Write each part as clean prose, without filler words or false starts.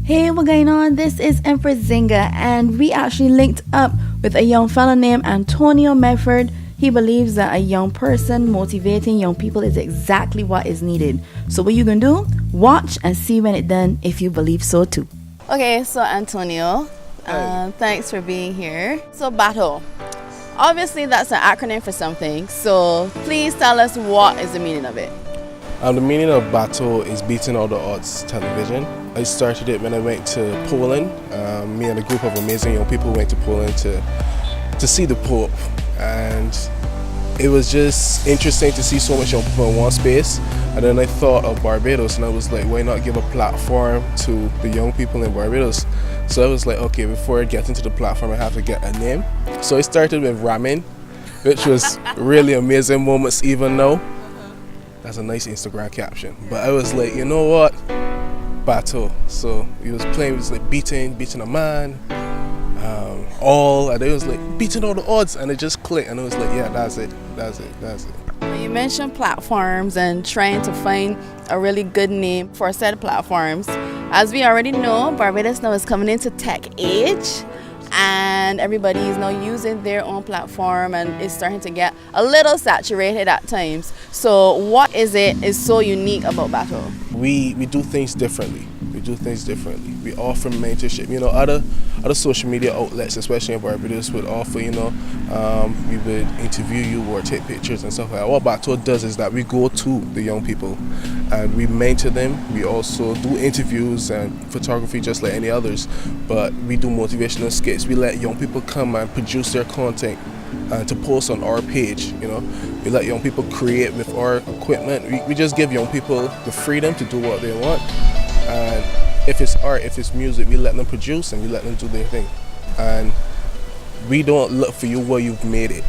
Hey, what's going on? This is Empress Zinga, and we actually linked up with a young fella named Antonio Medford. He believes that a young person motivating young people is exactly what is needed. So what you gonna do? Watch and see when it's done if you believe so too. Okay, so Antonio, thanks for being here. So BATO, obviously that's an acronym for something. So please tell us what is the meaning of it. The meaning of BATO is Beating All the Odds Television. I started it when I went to Poland. Me and a group of amazing young people went to Poland to see the Pope, and it was just interesting to see so much young people in one space. And then I thought of Barbados, and I was like, why not give a platform to the young people in Barbados? So I was like, okay, before I get into the platform, I have to get a name. So I started with ramen, which was really amazing moments even now. That's a nice Instagram caption. But I was like, you know what? BATO. So he was playing, it was like beating a man, and it was like beating all the odds, and it just clicked, and it was like, yeah, that's it. You mentioned platforms and trying to find a really good name for a set of platforms. As we already know, Barbados now is coming into tech age, and everybody is now using their own platform, and it's starting to get a little saturated at times. So what is so unique about BATO? We do things differently. We offer mentorship. You know, other social media outlets, especially in Barbados, would offer, we would interview you or take pictures and stuff like that. What BATO does is that we go to the young people and we mentor them. We also do interviews and photography just like any others, but we do motivational skits. We let young people come and produce their content to post on our page. We let young people create with our equipment. We just give young people the freedom to do what they want. And if it's art, if it's music, we let them produce and we let them do their thing. And we don't look for you where you've made it.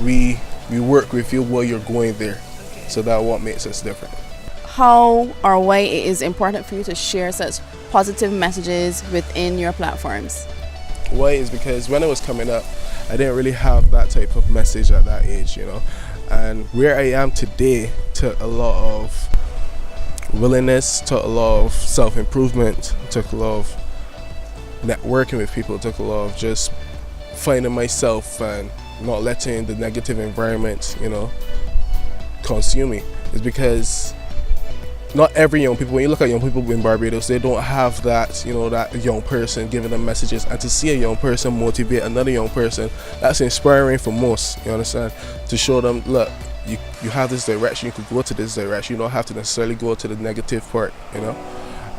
We work with you where you're going there. So that's what makes us different. How or why it is important for you to share such positive messages within your platforms? Why is because when I was coming up, I didn't really have that type of message at that age, And where I am today took a lot of willingness, took a lot of self-improvement, took a lot of networking with people, took a lot of just finding myself and not letting the negative environment, consume me. It's because not every young people, when you look at young people in Barbados, they don't have that, that young person giving them messages. And to see a young person motivate another young person, that's inspiring for most, you understand? To show them, look, you have this direction, you could go to this direction, you don't have to necessarily go to the negative part,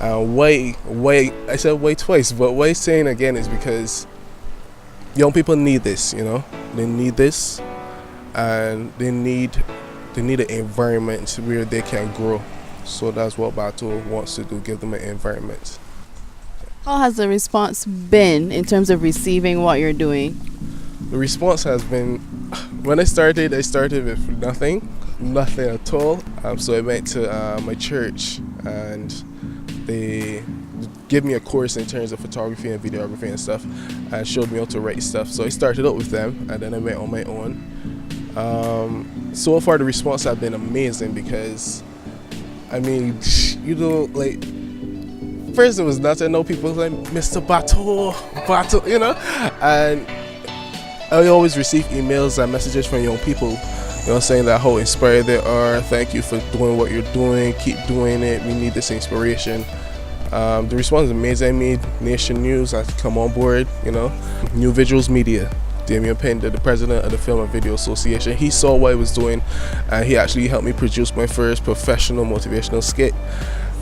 why I said why twice, but why saying again is because young people need this, they need this, and they need an environment where they can grow. So that's what BATO wants to do, give them an environment. How has the response been in terms of receiving what you're doing? The response has been, when I started with nothing at all. So I went to my church, and they gave me a course in terms of photography and videography and stuff, and showed me how to write stuff. So I started out with them, and then I went on my own. So far the response has been amazing because, first it was nothing. I know people like, Mr. BATO, and I always receive emails and messages from young people, saying that how inspired they are. Thank you for doing what you're doing. Keep doing it. We need this inspiration. The response is amazing. I made Nation News. I come on board. New Visuals Media. Damien Penn, the president of the Film and Video Association, he saw what I was doing, and he actually helped me produce my first professional motivational skit.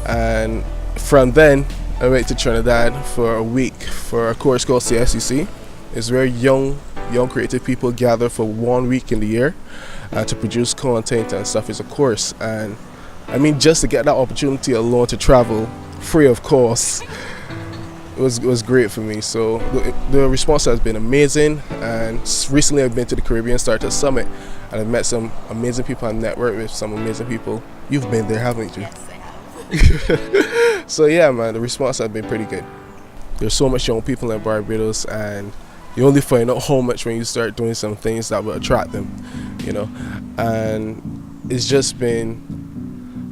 And from then, I went to Trinidad for a week for a course called CSCC. It's where young creative people gather for 1 week in the year to produce content and stuff. It's a course, and just to get that opportunity alone to travel free of cost, it was great for me. So the response has been amazing, and recently I've been to the Caribbean Startup Summit, and I've met some amazing people and networked with some amazing people. You've been there, haven't you? Yes, I have. So yeah, man, the response has been pretty good. There's so much young people in Barbados, and you only find out how much when you start doing some things that will attract them, And it's just been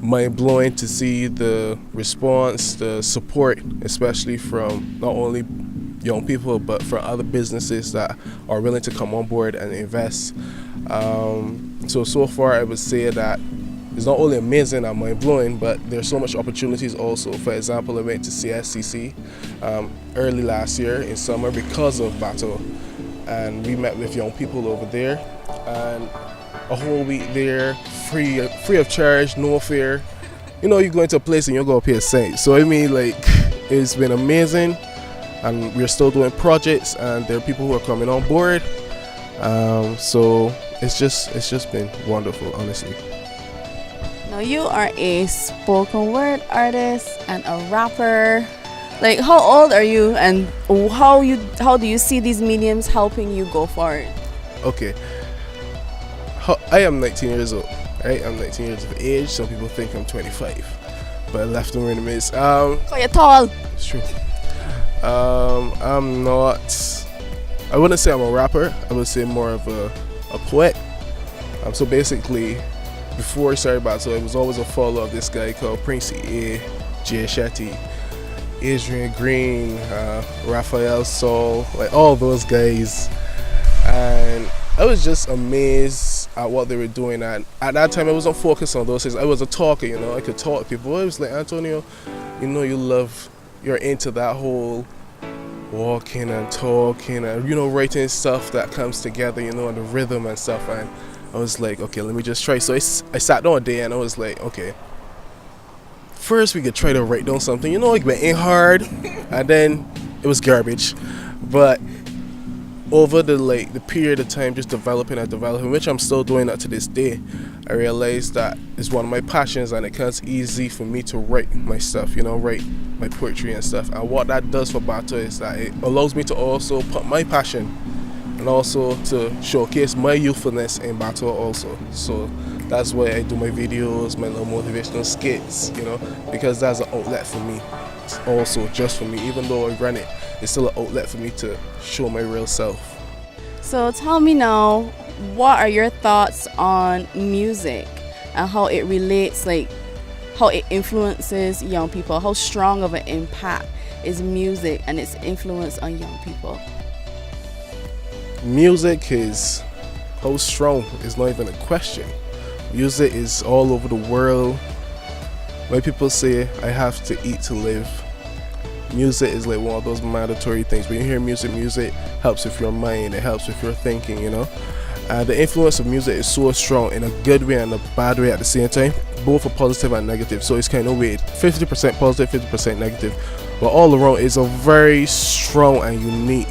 mind-blowing to see the response, the support, especially from not only young people but from other businesses that are willing to come on board and invest. So far I would say that it's not only amazing and mind-blowing, but there's so much opportunities also. For example, I went to CSCC early last year in summer because of BATO, and we met with young people over there, and a whole week there, free of charge, no fare. You know, you go into a place and you're gonna pay a cent. So I mean, like, it's been amazing, and we're still doing projects, and there are people who are coming on board. So it's just been wonderful, honestly. Now you are a spoken word artist and a rapper. Like, how old are you, and how do you see these mediums helping you go forward? Okay, I am 19 years old, right? I'm 19 years of age. Some people think I'm 25, but I left them in the midst. So you're tall. It's true. I'm not. I wouldn't say I'm a rapper. I would say more of a poet. So basically, before I started BATO, I was always a follower of this guy called Prince A, Jay Shetty, Adrian Green, Raphael Saul, like all those guys, and I was just amazed at what they were doing. And at that time, I wasn't focused on those things. I was a talker, you know. I could talk to people. I was like, Antonio, you know, you're into that whole walking and talking and, you know, writing stuff that comes together, you know, and the rhythm and stuff. And I was like, okay, let me just try. So I sat down a day and I was like, okay, first we could try to write down something, you know, like went in hard, and then it was garbage. But over the period of time, just developing, which I'm still doing that to this day, I realized that it's one of my passions, and it comes easy for me to write my stuff, you know, write my poetry and stuff. And what that does for BATO is that it allows me to also put my passion and also to showcase my youthfulness in BATO also. So that's why I do my videos, my little motivational skits, you know, because that's an outlet for me. It's also just for me. Even though I run it, it's still an outlet for me to show my real self. So tell me now, what are your thoughts on music and how it relates, like how it influences young people? How strong of an impact is music and its influence on young people? Music is how strong is not even a question. Music is all over the world. When people say I have to eat to live, music is like one of those mandatory things. When you hear music, music helps with your mind, it helps with your thinking, you know. The influence of music is so strong in a good way and a bad way at the same time, both a positive and negative. So it's kind of weird, 50% positive, 50% negative, but all around it's a very strong and unique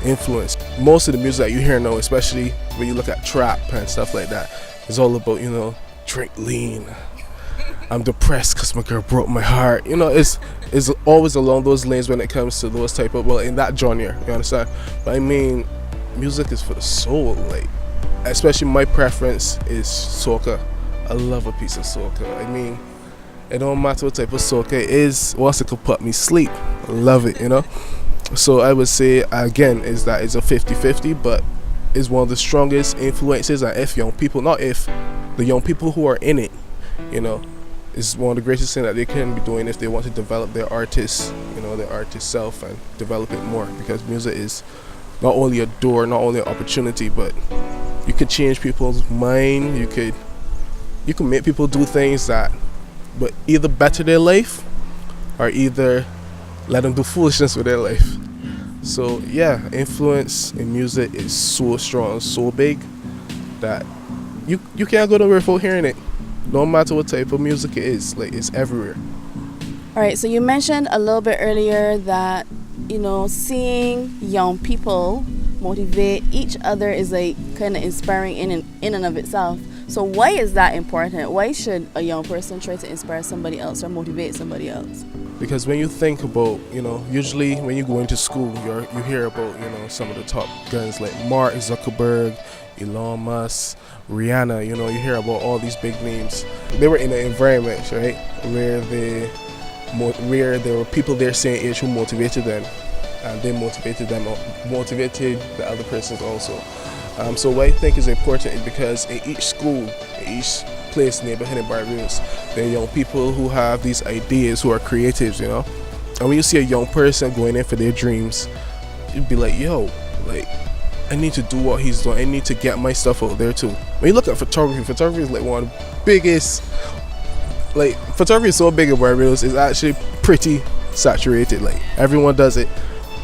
influence. Most of the music that you hear now, especially when you look at trap and stuff like that, is all about, you know, drink lean, I'm depressed because my girl broke my heart. You know, it's always along those lanes when it comes to those type of, well, in that genre, you understand? But I mean, music is for the soul, like, especially my preference is soca. I love a piece of soca. I mean, it don't matter what type of soca it is, once it could put me sleep, I love it, you know? So I would say, again, is that it's a 50-50, but it's one of the strongest influences. And if young people, not if, the young people who are in it, you know, is one of the greatest things that they can be doing if they want to develop their artist, you know, their artist self and develop it more. Because music is not only a door, not only an opportunity, but you could change people's mind. You could make people do things that, but either better their life or either let them do foolishness with their life. So yeah, influence in music is so strong, so big that you can't go nowhere without hearing it. No matter what type of music it is, like, it's everywhere. All right, so you mentioned a little bit earlier that, you know, seeing young people motivate each other is like kind of inspiring in and of itself. So why is that important? Why should a young person try to inspire somebody else or motivate somebody else? Because when you think about, you know, usually when you go into school, you hear about, you know, some of the top guns like Mark Zuckerberg, Elon Musk, Rihanna, you know, you hear about all these big names. They were in an environment, right, where there were people their same age who motivated them, and they motivated the other persons also. So what I think is important is because in each school, in each place neighborhood in Barbados. There are young people who have these ideas, who are creatives, you know. And when you see a young person going in for their dreams, you'd be like, yo, like, I need to do what he's doing. I need to get my stuff out there too. When you look at photography is like one of the biggest, like, photography is so big in Barbados, it's actually pretty saturated. Like, everyone does it.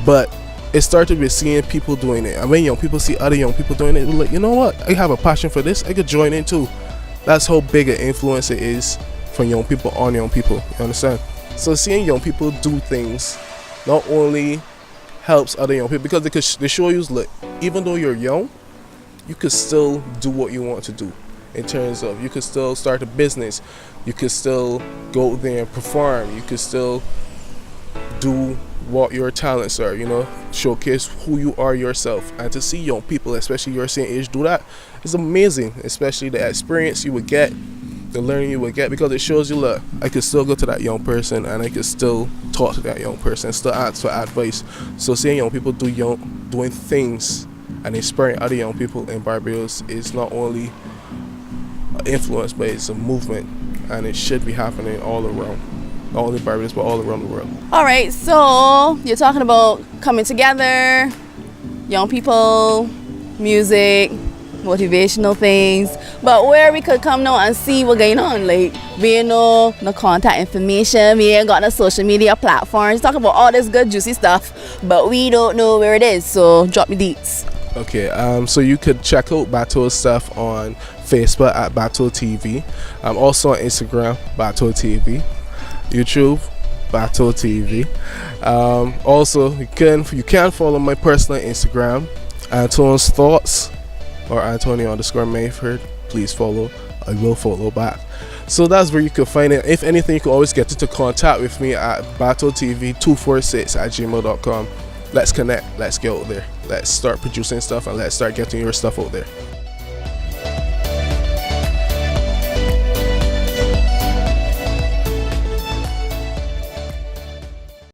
But it started with seeing people doing it. And when young people see other young people doing it, they're like, you know what? I have a passion for this. I could join in too. That's how big an influence it is from young people on young people. You understand? So seeing young people do things not only helps other young people, because they show you, look, even though you're young, you could still do what you want to do. In terms of, you could still start a business. You could still go there and perform. You could still do what your talents are, you know, showcase who you are yourself. And to see young people, especially your same age, do that is amazing. Especially the experience you would get, the learning you would get, because it shows you, look, I could still go to that young person and I could still talk to that young person, still ask for advice. So seeing young people doing things and inspiring other young people in Barbados is not only an influence, but it's a movement, and it should be happening all around. Not only Barbados, but all around the world. All right, so you're talking about coming together, young people, music, motivational things, but where we could come now and see what's going on. Like, we ain't no contact information, we ain't got no social media platforms. Talk about all this good juicy stuff, but we don't know where it is, so drop me deets. Okay, so you could check out BATO's stuff on Facebook at BATO TV. Also on Instagram, BATO TV. YouTube, BATO TV. Also, you can follow my personal Instagram, Anton's Thoughts, or Antonio_Medford. Please follow. I will follow back. So that's where you can find it. If anything, you can always get into contact with me at BATOTV246@GineOn.com. Let's connect. Let's get out there. Let's start producing stuff, and let's start getting your stuff out there.